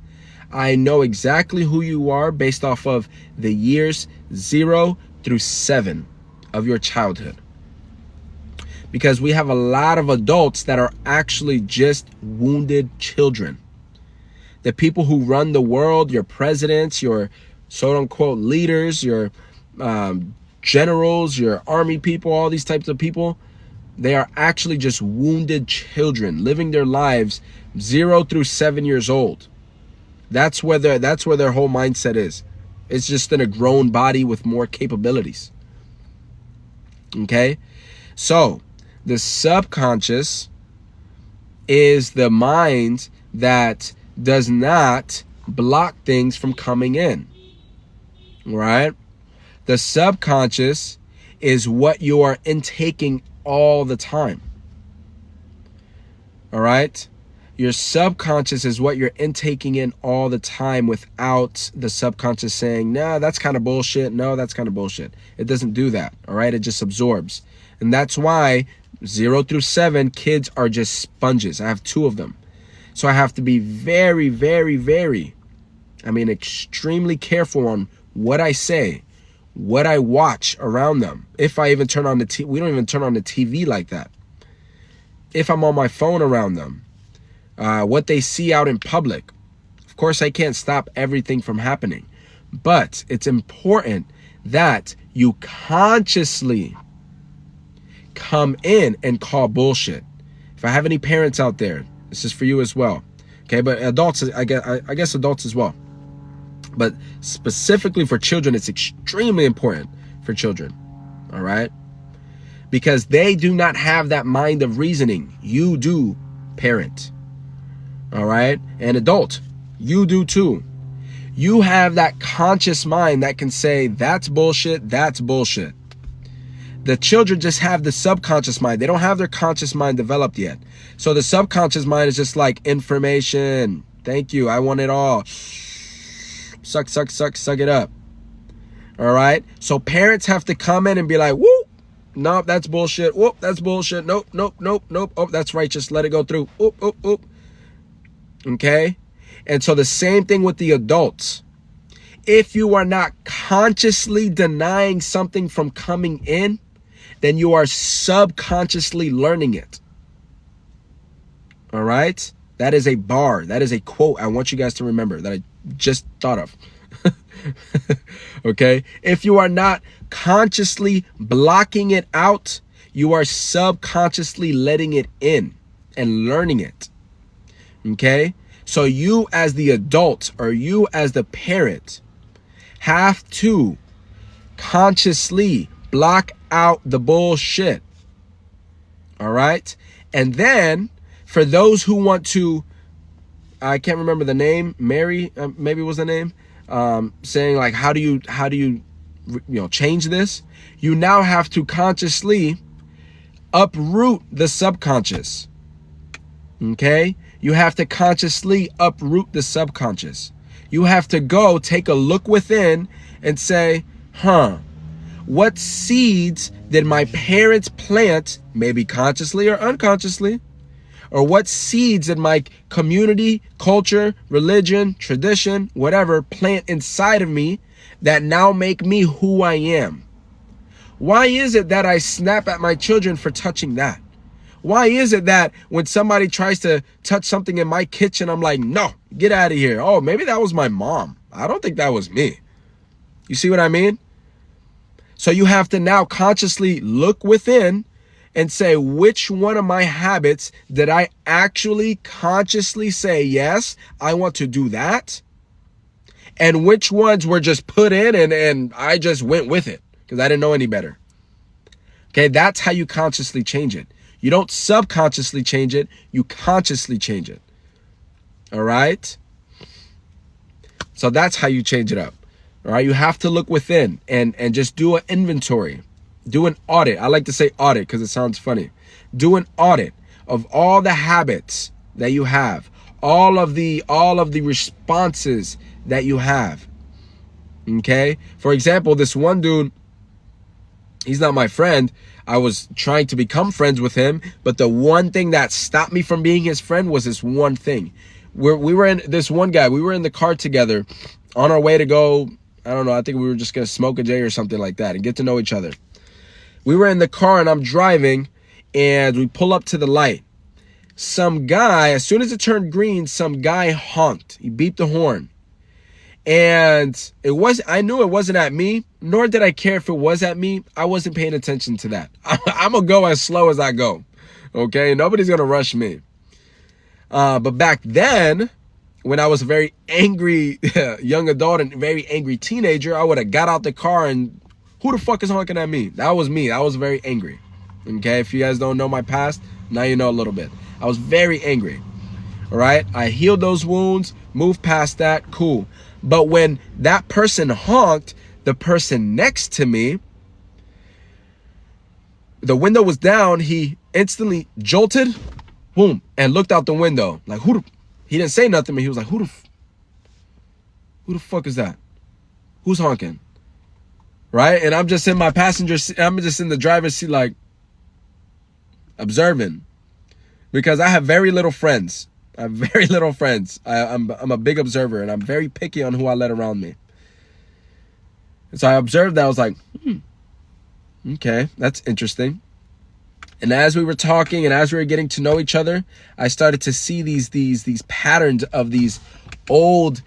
S1: I know exactly who you are based off of the years 0 through 7 of your childhood. Because we have a lot of adults that are actually just wounded children. The people who run the world, your presidents, your quote-unquote leaders, your generals, your army people, all these types of people, they are actually just wounded children living their lives 0 through 7 years old. That's where their whole mindset is. It's just in a grown body with more capabilities. Okay? So, the subconscious is the mind that does not block things from coming in. Right? The subconscious is what you are intaking all the time. All right? Your subconscious is what you're intaking in all the time without the subconscious saying, nah, that's kind of bullshit. No, that's kind of bullshit. It doesn't do that. All right. It just absorbs. And that's why 0 through 7 kids are just sponges. I have 2 of them. So I have to be very, very, very, extremely careful on what I say, what I watch around them. If I even turn on the TV, we don't even turn on the TV like that. If I'm on my phone around them, what they see out in public. Of course, I can't stop everything from happening, but it's important that you consciously come in and call bullshit. If I have any parents out there, this is for you as well. Okay, but adults, I guess adults as well. But specifically for children, it's extremely important for children. All right? Because they do not have that mind of reasoning. You do, parent. All right? And adult, you do too. You have that conscious mind that can say, that's bullshit, that's bullshit. The children just have the subconscious mind. They don't have their conscious mind developed yet. So the subconscious mind is just like information. Thank you. I want it all. Suck it up. All right. So parents have to come in and be like, whoop, nope, that's bullshit. Whoop, that's bullshit. Nope. Oh, that's right. Just let it go through. Oop. Okay. And so the same thing with the adults. If you are not consciously denying something from coming in, then you are subconsciously learning it. All right? That is a bar. That is a quote I want you guys to remember that I just thought of. Okay? If you are not consciously blocking it out, you are subconsciously letting it in and learning it. Okay? So you as the adult or you as the parent have to consciously block out the bullshit. All right? And then for those who want to, I can't remember the name, Mary, maybe was the name, saying like, how do you change this? You now have to consciously uproot the subconscious. Okay? You have to consciously uproot the subconscious. You have to go take a look within and say, what seeds did my parents plant, maybe consciously or unconsciously? Or what seeds did my community, culture, religion, tradition, whatever, plant inside of me that now make me who I am? Why is it that I snap at my children for touching that? Why is it that when somebody tries to touch something in my kitchen, I'm like, no, get out of here. Oh, maybe that was my mom. I don't think that was me. You see what I mean? So you have to now consciously look within and say, which one of my habits did I actually consciously say, yes, I want to do that? And which ones were just put in and I just went with it because I didn't know any better. Okay, that's how you consciously change it. You don't subconsciously change it, you consciously change it. All right? So that's how you change it up. All right, you have to look within and just do an inventory. Do an audit. I like to say audit because it sounds funny. Do an audit of all the habits that you have, all of the responses that you have. Okay? For example, this one dude, he's not my friend. I was trying to become friends with him, but the one thing that stopped me from being his friend was this one thing. We were in this one guy. We were in the car together on our way to go, I don't know, I think we were just going to smoke a J or something like that and get to know each other. We were in the car and I'm driving and we pull up to the light. Some guy, as soon as it turned green, some guy honked. He beeped the horn. And I knew it wasn't at me, nor did I care if it was at me. I wasn't paying attention to that. I'm going to go as slow as I go. Okay? Nobody's going to rush me. But back then, when I was a very angry young adult and very angry teenager, I would have got out the car and who the fuck is honking at me? That was me. I was very angry. Okay? If you guys don't know my past, now you know a little bit. I was very angry. All right? I healed those wounds, moved past that, cool. But when that person honked, the person next to me, the window was down, he instantly jolted. boom, and looked out the window. Like, he didn't say nothing, but he was like, who the fuck is that? Who's honking? Right? And I'm just in my passenger seat. I'm just in the driver's seat, like, observing. Because I have very little friends. I have very little friends. I'm a big observer, and I'm very picky on who I let around me. And so I observed that. I was like, okay, that's interesting. And as we were talking and as we were getting to know each other, I started to see these patterns of these old,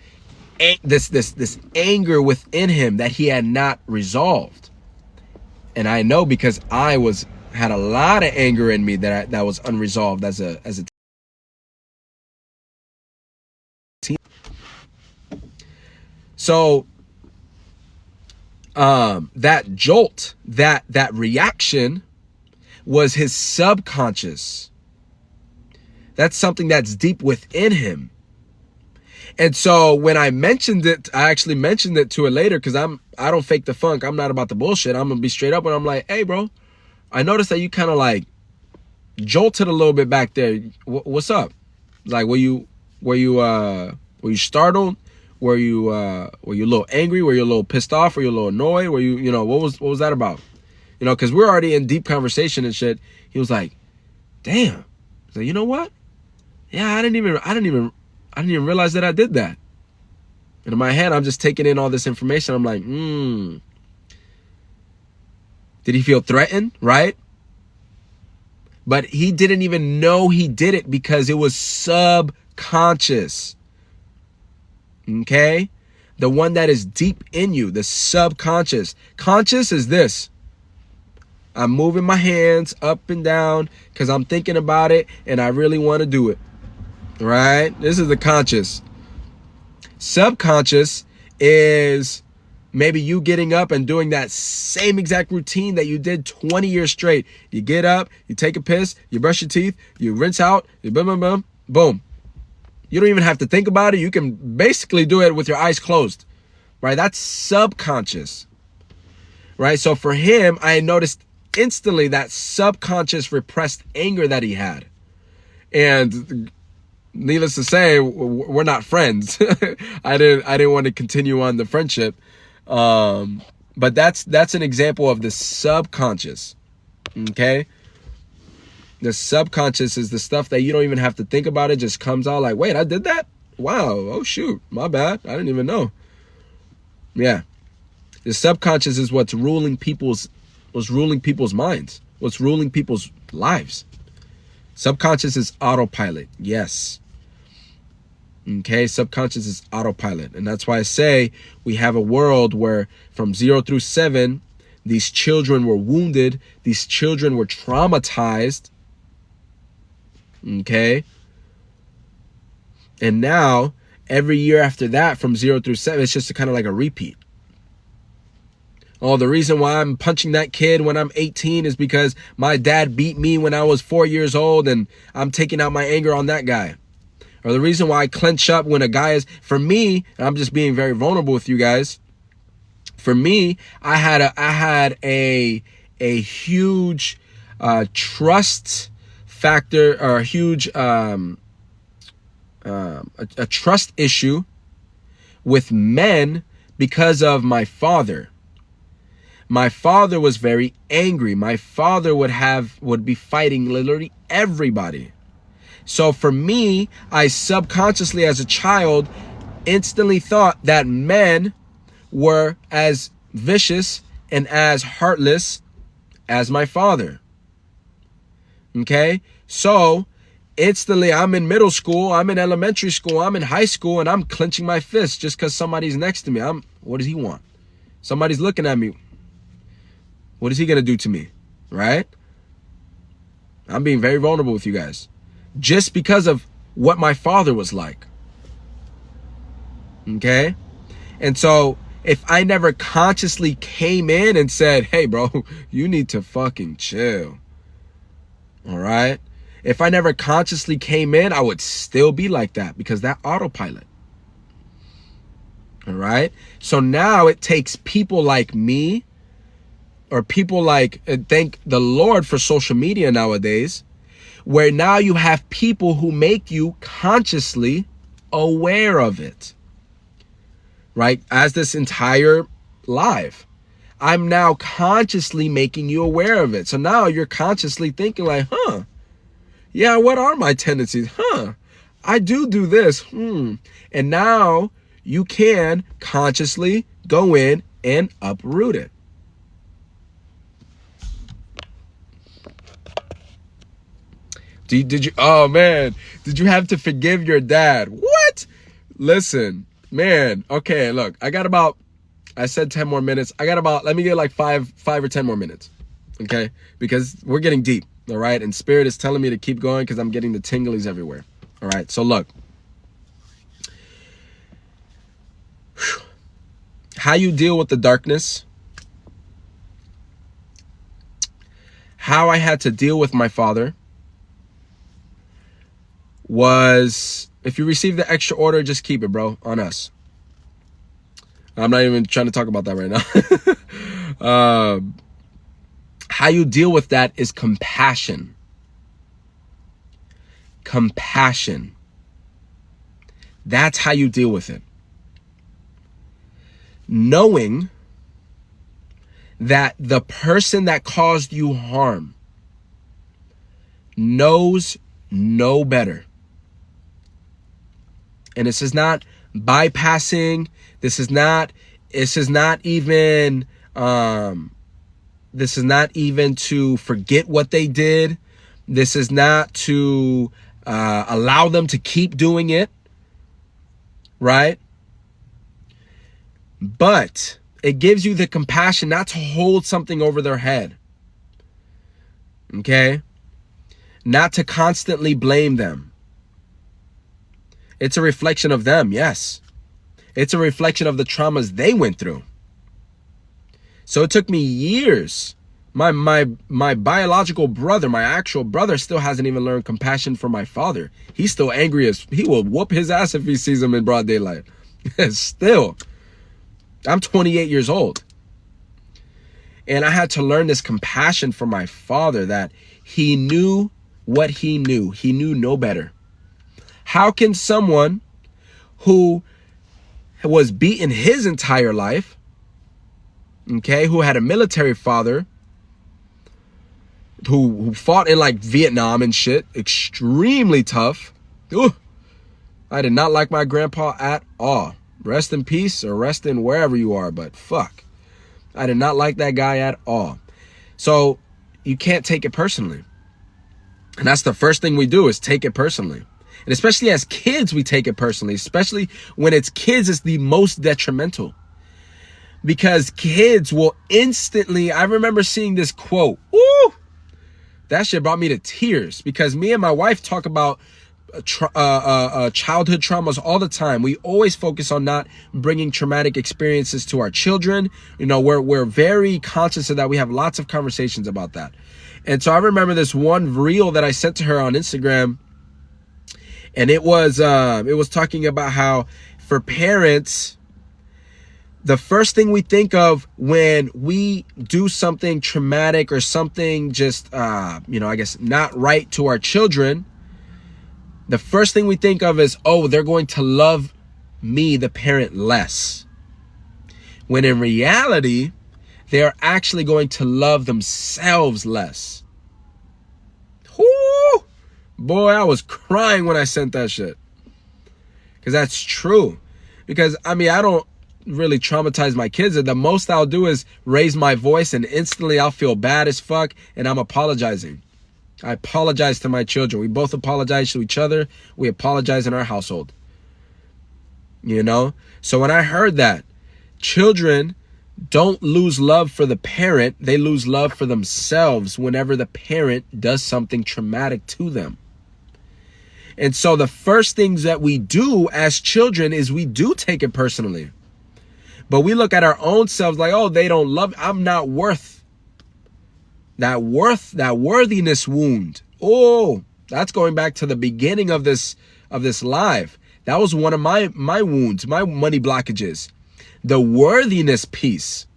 S1: this anger within him that he had not resolved. And I know because I had a lot of anger in me that was unresolved as a teen. So that jolt, that reaction was his subconscious. That's something that's deep within him. And so when I mentioned it, I actually mentioned it to her later, because I don't fake the funk. I'm not about the bullshit. I'm gonna be straight up, and I'm like, hey bro, I noticed that you kind of like jolted a little bit back there. What's up? Like, were you startled? Were you a little angry? Were you a little pissed off? Were you a little annoyed? Were you, what was that about? Because we're already in deep conversation and shit. He was like, damn. So you know what? Yeah, I didn't even realize that I did that. And in my head, I'm just taking in all this information. I'm like, Did he feel threatened? Right? But he didn't even know he did it because it was subconscious. Okay? The one that is deep in you, the subconscious. Conscious is this. I'm moving my hands up and down because I'm thinking about it and I really want to do it. Right? This is the conscious. Subconscious is maybe you getting up and doing that same exact routine that you did 20 years straight. You get up, you take a piss, you brush your teeth, you rinse out, you boom. You don't even have to think about it. You can basically do it with your eyes closed. Right? That's subconscious. Right? So for him, I noticed instantly that subconscious repressed anger that he had. And needless to say, we're not friends. I didn't want to continue on the friendship. But that's an example of the subconscious. Okay? The subconscious is the stuff that you don't even have to think about. It just comes out like, wait, I did that? Wow. Oh shoot. My bad. I didn't even know. Yeah. The subconscious is what's ruling people's minds, what's ruling people's lives. Subconscious is autopilot. Yes. Okay, subconscious is autopilot. And that's why I say we have a world where from 0 through 7, these children were wounded, these children were traumatized. Okay. And now, every year after that, from 0 through 7, it's just kind of like a repeat. Oh, the reason why I'm punching that kid when I'm 18 is because my dad beat me when I was 4 years old and I'm taking out my anger on that guy. Or the reason why I clench up when a guy is, for me, and I'm just being very vulnerable with you guys. For me, I had a huge trust factor, or a huge a trust issue with men because of my father. My father was very angry. My father would be fighting literally everybody. So for me, I subconsciously as a child instantly thought that men were as vicious and as heartless as my father. Okay? So instantly I'm in middle school, I'm in elementary school, I'm in high school, and I'm clenching my fist just because somebody's next to me. What does he want? Somebody's looking at me. What is he going to do to me? Right? I'm being very vulnerable with you guys. Just because of what my father was like. Okay? And so, if I never consciously came in and said, hey bro, you need to fucking chill. Alright? If I never consciously came in, I would still be like that because that autopilot. Alright? So now it takes people like me, or people like, thank the Lord for social media nowadays, where now you have people who make you consciously aware of it, right? As this entire live, I'm now consciously making you aware of it. So now you're consciously thinking like, yeah, what are my tendencies? I do this. And now you can consciously go in and uproot it. Did you, oh man, did you have to forgive your dad? What? Listen, man, okay, look, I said 10 more minutes. Let me get like five or 10 more minutes, okay? Because we're getting deep, all right? And Spirit is telling me to keep going because I'm getting the tinglies everywhere, all right? So look, how you deal with the darkness, how I had to deal with my father was, if you receive the extra order, just keep it, bro, on us. I'm not even trying to talk about that right now. How you deal with that is compassion. Compassion. That's how you deal with it. Knowing that the person that caused you harm knows no better. And this is not bypassing. This is not even to forget what they did. This is not to allow them to keep doing it, right? But it gives you the compassion not to hold something over their head, okay? Not to constantly blame them. It's a reflection of them, yes. It's a reflection of the traumas they went through. So it took me years. My biological brother, my actual brother, still hasn't even learned compassion for my father. He's still angry as he will whoop his ass if he sees him in broad daylight. Still. I'm 28 years old. And I had to learn this compassion for my father, that he knew what he knew. He knew no better. How can someone who was beaten his entire life, okay, who had a military father, who fought in like Vietnam and shit, extremely tough. Ooh, I did not like my grandpa at all. Rest in peace, or rest in wherever you are, but fuck. I did not like that guy at all. So you can't take it personally. And that's the first thing we do, is take it personally. And especially as kids, we take it personally. Especially when it's kids, it's the most detrimental. Because kids will instantly, I remember seeing this quote. Ooh, that shit brought me to tears. Because me and my wife talk about childhood traumas all the time. We always focus on not bringing traumatic experiences to our children. You know, we're very conscious of that. We have lots of conversations about that. And so I remember this one reel that I sent to her on Instagram. And it was talking about how, for parents, the first thing we think of when we do something traumatic or something just, I guess not right to our children, the first thing we think of is, oh, they're going to love me, the parent, less. When in reality, they're actually going to love themselves less. Whoo! Boy, I was crying when I sent that shit. Because that's true. Because, I don't really traumatize my kids. The most I'll do is raise my voice, and instantly I'll feel bad as fuck, and I'm apologizing. I apologize to my children. We both apologize to each other. We apologize in our household. You know? So when I heard that, children don't lose love for the parent. They lose love for themselves whenever the parent does something traumatic to them. And so the first things that we do as children is we do take it personally. But we look at our own selves like, oh, they don't love, I'm not worth that worthiness wound. Oh, that's going back to the beginning of this live. That was one of my wounds, my money blockages. The worthiness piece.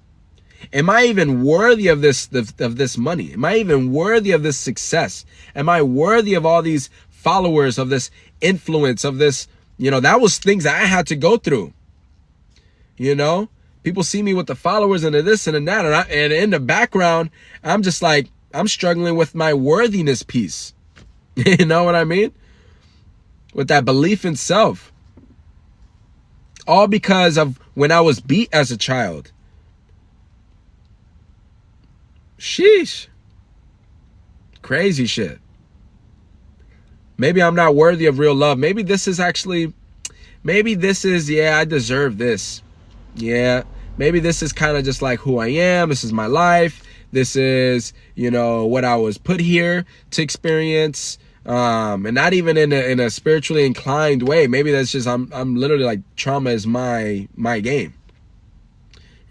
S1: Am I even worthy of this money? Am I even worthy of this success? Am I worthy of all these followers, of this influence, of this, that was things that I had to go through. People see me with the followers and the this and the that, and in the background, I'm just like, I'm struggling with my worthiness piece. You know what I mean? With that belief in self. All because of when I was beat as a child. Sheesh. Crazy shit. Maybe I'm not worthy of real love. Maybe this is, yeah, I deserve this. Yeah, maybe this is kind of just like who I am. This is my life. This is, what I was put here to experience. And not even in a spiritually inclined way. Maybe that's just, I'm literally like, trauma is my game.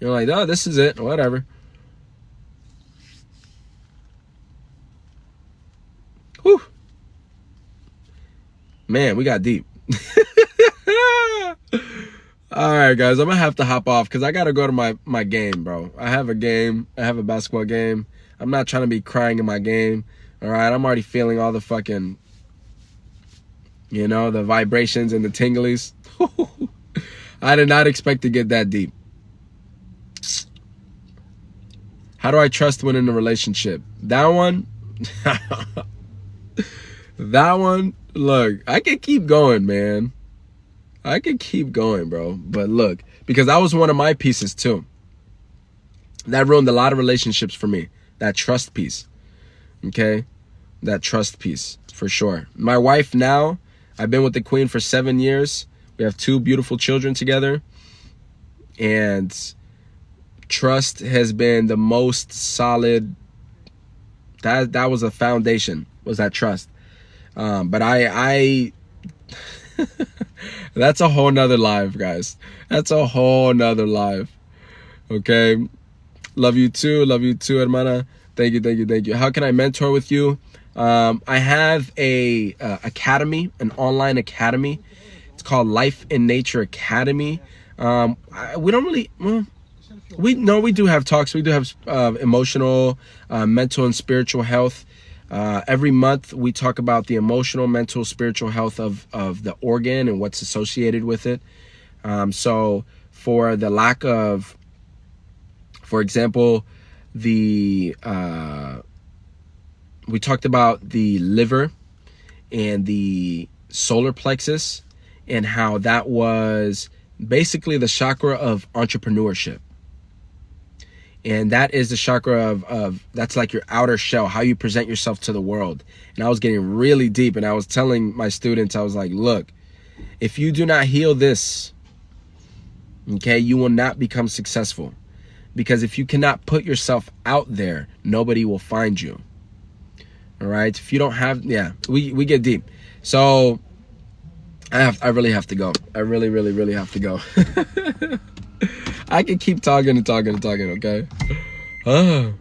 S1: Like, oh, this is it, whatever. Whew. Man, we got deep. All right, guys, I'm gonna have to hop off because I gotta go to my game, bro. I have a game. I have a basketball game. I'm not trying to be crying in my game. All right, I'm already feeling all the fucking, the vibrations and the tinglies. I did not expect to get that deep. How do I trust when in a relationship? That one, look, I can keep going, man. I can keep going, bro. But look, because that was one of my pieces too. That ruined a lot of relationships for me. That trust piece. Okay? That trust piece, for sure. My wife now, I've been with the queen for 7 years. We have 2 beautiful children together. And trust has been the most solid. That was a foundation, was that trust. But I that's a whole nother live, guys. That's a whole nother live. Okay. Love you too, hermana. Thank you. How can I mentor with you? I have a academy, an online academy. It's called Life in Nature Academy. We don't really, we do have talks. We do have emotional, mental, and spiritual health. Every month we talk about the emotional, mental, spiritual health of the organ and what's associated with it. So for the lack of, for example, we talked about the liver and the solar plexus and how that was basically the chakra of entrepreneurship. And that is the chakra of that's like your outer shell, how you present yourself to the world. And I was getting really deep, and I was telling my students, I was like, look, if you do not heal this, okay, you will not become successful. Because if you cannot put yourself out there, nobody will find you. All right? If you don't have, yeah, we get deep. So I really have to go. I really have to go. I can keep talking, okay? Oh.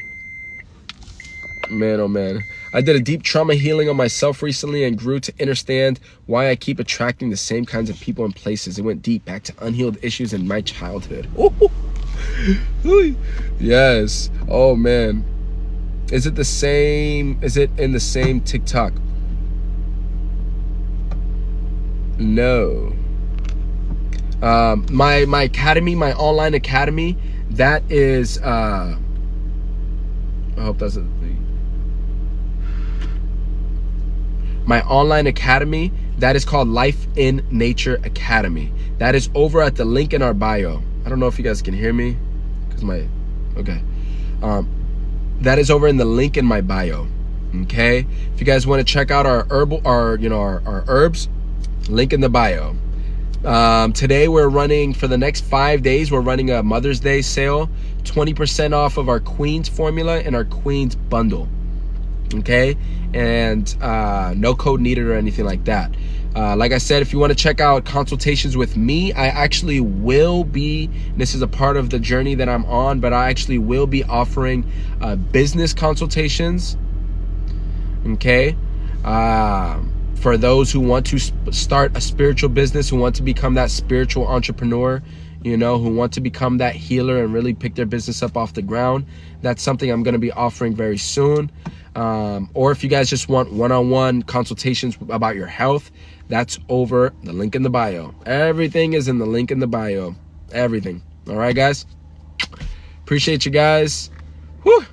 S1: Man, oh man. I did a deep trauma healing on myself recently and grew to understand why I keep attracting the same kinds of people and places. It went deep, back to unhealed issues in my childhood. Yes. Oh man. Is it in the same TikTok? No. My academy, my online academy, that is I hope that's my online academy, that is called Life in Nature Academy. That is over at the link in our bio. I don't know if you guys can hear me because okay. That is over in the link in my bio. Okay, if you guys want to check out our our herbs, link in the bio. Today we're running, for the next 5 days, we're running a Mother's Day sale, 20% off of our Queen's formula and our Queen's bundle. Okay, and no code needed or anything like that. Like I said, if you want to check out consultations with me, I actually will be, this is a part of the journey that I'm on, but I actually will be offering business consultations. Okay, for those who want to start a spiritual business, who want to become that spiritual entrepreneur, you know, who want to become that healer and really pick their business up off the ground. That's something I'm going to be offering very soon. Or if you guys just want one-on-one consultations about your health, that's over the link in the bio. Everything is in the link in the bio. Everything. All right, guys. Appreciate you guys. Whew.